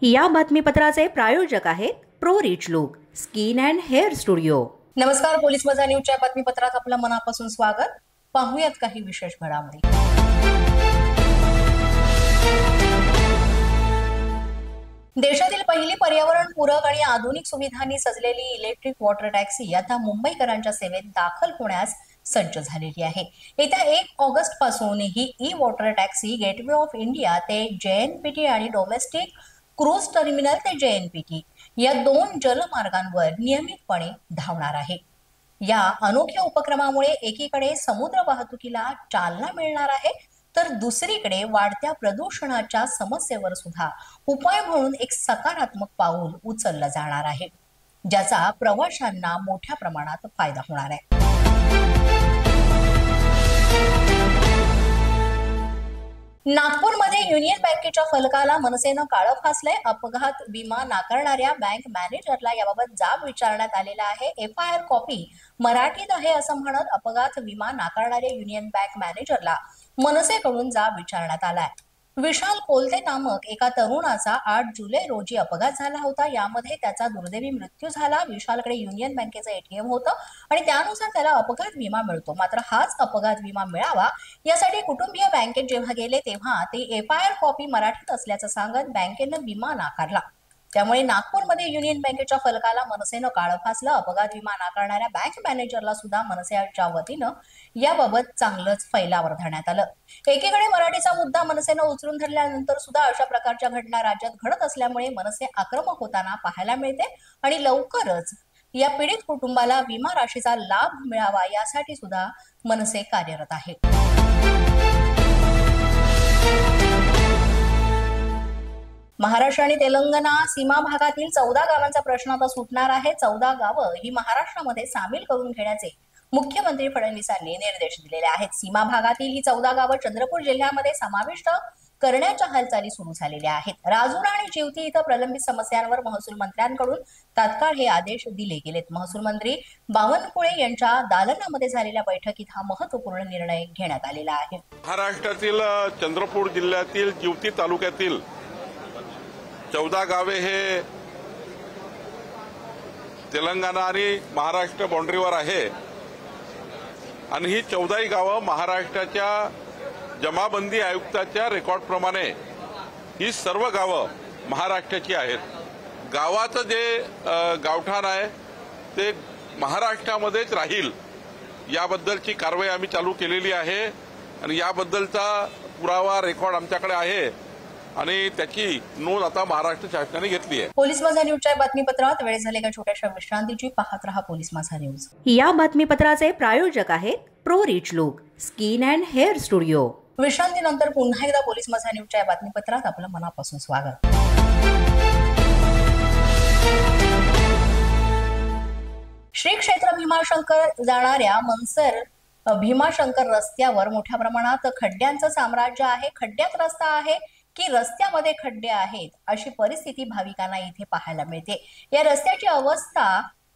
या बातमीपत्राचे प्रायोजक आहेत pro rich look skin and hair studio. नमस्कार, पोलीस माझा न्यूजच्या बातमीपत्रात आपलं मनापासून स्वागत। पाहूयात काही विशेष घडामोडी। देशातील पहिली पर्यावरणपूरक आणि आधुनिक सुविधांनी सजलेली इलेक्ट्रिक वॉटर टॅक्सी आता मुंबईकरांच्या सेवेत दाखल होण्यास सज्ज झालेली आहे। येत्या 1 ऑगस्ट पासून ही e water taxi gateway of India ते JNPT आणि डोमेस्टिक क्रूज टर्मिनल ते JNPT या 2 जलमार्गांवर नियमितपणे धावणार आहे। या अनोख्या उपक्रमामुळे एकीकडे समुद्र वाहतुकीला चालना मिळणार आहे, तर दुसरीकडे वाढत्या प्रदूषणाच्या समस्येवर सुद्धा उपाय म्हणून एक सकारात्मक पाऊल उचललं जाणार आहे, ज्याचा प्रवाशांना मोठ्या प्रमाणात फायदा होणार आहे। नागपूरमध्ये युनियन बँकेच्या फलकाला मनसेनं काळं फासलंय। अपघात विमा नाकारणाऱ्या बँक मॅनेजरला याबाबत जाब विचारण्यात आलेला आहे। FIR कॉपी मराठीत आहे असं म्हणत अपघात विमा नाकारणाऱ्या युनियन बँक मॅनेजरला मनसेकडून जाब विचारण्यात आलाय। विशाल कोलते नामक एका तरुणाचा 8 जुलै रोजी अपघात झाला होता। यामध्ये त्याचा दुर्दैवी मृत्यू झाला। विशालकडे युनियन बँकेचं ATM होतं आणि त्यानुसार त्याला अपघात विमा मिळतो। मात्र हाच अपघात विमा मिळावा यासाठी कुटुंबीय बँकेत जेव्हा गेले तेव्हा ते FIR कॉपी मराठीत असल्याचं सांगत बँकेनं विमा नाकारला। त्यामुळे नागपूरमध्ये युनियन बँकेच्या फलकाला मनसेनं काळं फासलं। अपघात विमा नाकारणाऱ्या बँक मॅनेजरला सुद्धा मनसेच्या वतीनं याबाबत चांगलंच फैलावर धरण्यात आलं। एकीकडे मराठीचा मुद्दा मनसेनं उचलून धरल्यानंतर सुद्धा अशा प्रकारच्या घटना राज्यात घडत असल्यामुळे मनसे आक्रमक होताना पाहायला मिळते आणि लवकरच या पीडित कुटुंबाला विमा राशीचा लाभ मिळावा यासाठी सुद्धा मनसे कार्यरत आहे। महाराष्ट्र आणि तेलंगणा सीमा भागातील 14 गावांचा प्रश्न आता सुटणार आहे। 14 गावं ही महाराष्ट्रामध्ये सामील करून घेण्याचे मुख्यमंत्री फडणवीसांनी निर्देश दिलेले आहेत। सीमा भागातील ही 14 गावं चंद्रपूर जिल्ह्यामध्ये समाविष्ट करण्याच्या हालचाली सुरू झालेल्या आहेत। राजुरा आणि जिवती इथं प्रलंबित समस्यांवर महसूल मंत्र्यांकडून तात्काळ हे आदेश दिले गेलेत। महसूल मंत्री बावनकुळे यांच्या दालनामध्ये झालेल्या बैठकीत हा महत्त्वपूर्ण निर्णय घेण्यात आलेला आहे। महाराष्ट्रातील चंद्रपूर जिल्ह्यातील जिवती तालुक्यातील 14 गावे हे तेलंगणा आणि महाराष्ट्र बाउंड्रीवर आहे आणि ही 14 गावं महाराष्ट्राच्या जमाबंदी आयुक्ताच्या रेकॉर्डप्रमाणे ही सर्व गावं महाराष्ट्राची आहेत। गावाचं जे गावठाण आहे ते महाराष्ट्रामध्येच राहील याबद्दलची कारवाई आम्ही चालू केलेली आहे आणि याबद्दलचा पुरावा रेकॉर्ड आमच्याकडे आहे आणि त्याची नोंद आता महाराष्ट्र शासनाने घेतली आहे। पोलीस माझा न्यूजच्या बातमीपत्रात वेळ झाले का छोट्याशा विश्रांतीची। पाहत रहा पोलीस माझा न्यूज। या बातमीपत्राचे प्रायोजक आहेत pro rich look skin and hair studio. विश्रांतीनंतर पुन्हा एकदा पोलीस माझा न्यूजच्या बातमीपत्रात आपलं मनापासून स्वागत। श्री क्षेत्र भीमाशंकर जाणाऱ्या मनसर भीमाशंकर रस्त्यावर मोठ्या प्रमाणात खड्ड्यांचं साम्राज्य आहे। खड्ड्यात रस्ता आहे की रस्त्यामध्ये खड्डे आहेत अशी परिस्थिती भाविकांना इथे पाहायला मिळते। या रस्त्याची अवस्था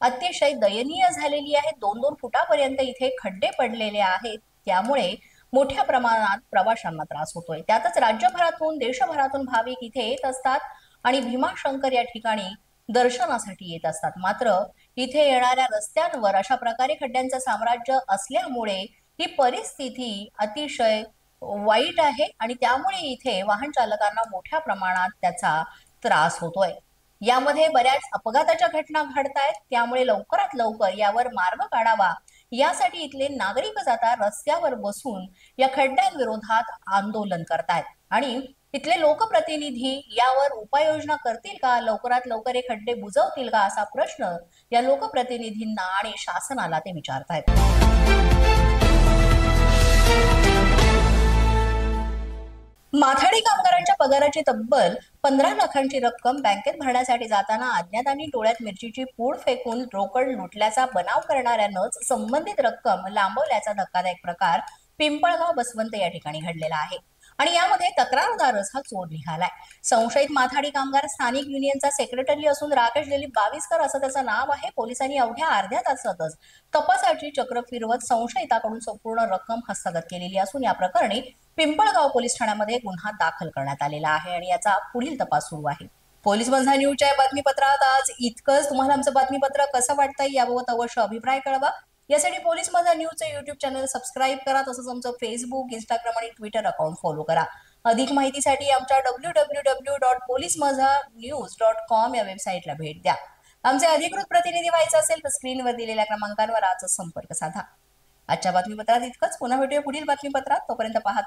अतिशय दयनीय झालेली आहे। 2-2 फुटापर्यंत इथे खड्डे पडलेले आहेत। त्यामुळे मोठ्या प्रमाणात प्रवाशांना त्रास होतोय। त्यातच राज्यभरातून देशभरातून भाविक इथे येत असतात आणि भीमाशंकर या ठिकाणी दर्शनासाठी येत असतात। मात्र इथे येणाऱ्या रस्त्यांवर अशा प्रकारे खड्ड्यांचं साम्राज्य असल्यामुळे ही परिस्थिती अतिशय वाईट आहे आणि त्यामुळे इथे वाहन चालकांना मोठ्या प्रमाणात त्याचा त्रास होतोय। यामध्ये बऱ्याच अपघाताच्या घटना घडतायत। त्यामुळे लवकरात लवकर यावर मार्ग काढावा यासाठी इथले नागरिकच आता रस्त्यावर बसून या खड्ड्यांविरोधात आंदोलन करतायत आणि इथले लोकप्रतिनिधी यावर उपाययोजना करतील का, लवकरात लवकर हे खड्डे बुजवतील का असा प्रश्न या लोकप्रतिनिधींना आणि शासनाला ते विचारतायत। माथाडी कामगारांच्या पगाराची तब्बल 15 लाखांची रक्कम बँकेत भरण्यासाठी जाताना अज्ञातांनी डोळ्यात मिरचीची पूड फेकून रोकड लुटल्याचा बनाव करणाऱ्यानंच संबंधित रक्कम लांबवल्याचा धक्कादायक प्रकार पिंपळगाव बसवंत या ठिकाणी घडलेला आहे आणि यामध्ये तक्रारदारच हा चोर निघालाय। संशयित माथाडी कामगार स्थानिक युनियनचा सेक्रेटरी असून राकेश दिलीप बाविस्कर असं त्याचं नाव आहे। पोलिसांनी अवघ्या अर्ध्या तासातच तपासाची चक्र फिरवत संशयिताकडून संपूर्ण रक्कम हस्तगत केलेली असून या प्रकरणी पिंपळगाव पोलीस ठाण्यामध्ये गुन्हा दाखल करण्यात आलेला आहे आणि याचा पुढील तपास सुरू आहे। पोलीस माझा न्यूजच्या बातमीपत्रात आज इतकंच. तुम्हाला आमचं बातमीपत्र कसं वाटतंय याबाबत अवश्य अभिप्राय कळवा. यासाठी पोलीस माझा न्यूजचं युट्यूब चॅनल सबस्क्राईब करा. तसंच आमचं फेसबुक, इंस्टाग्राम आणि ट्विटर अकाउंट फॉलो करा. अधिक माहितीसाठी आमच्या www.policemazanews.com या वेबसाईटला भेट द्या. आमचे अधिकृत प्रतिनिधी व्हायचं असेल तर स्क्रीनवर दिलेल्या क्रमांकांवर आजच संपर्क साधा. आजच्या बातमीपत्रात इतकंच. पुन्हा भेटूया पुढील बातमीपत्रात. तोपर्यंत पाहत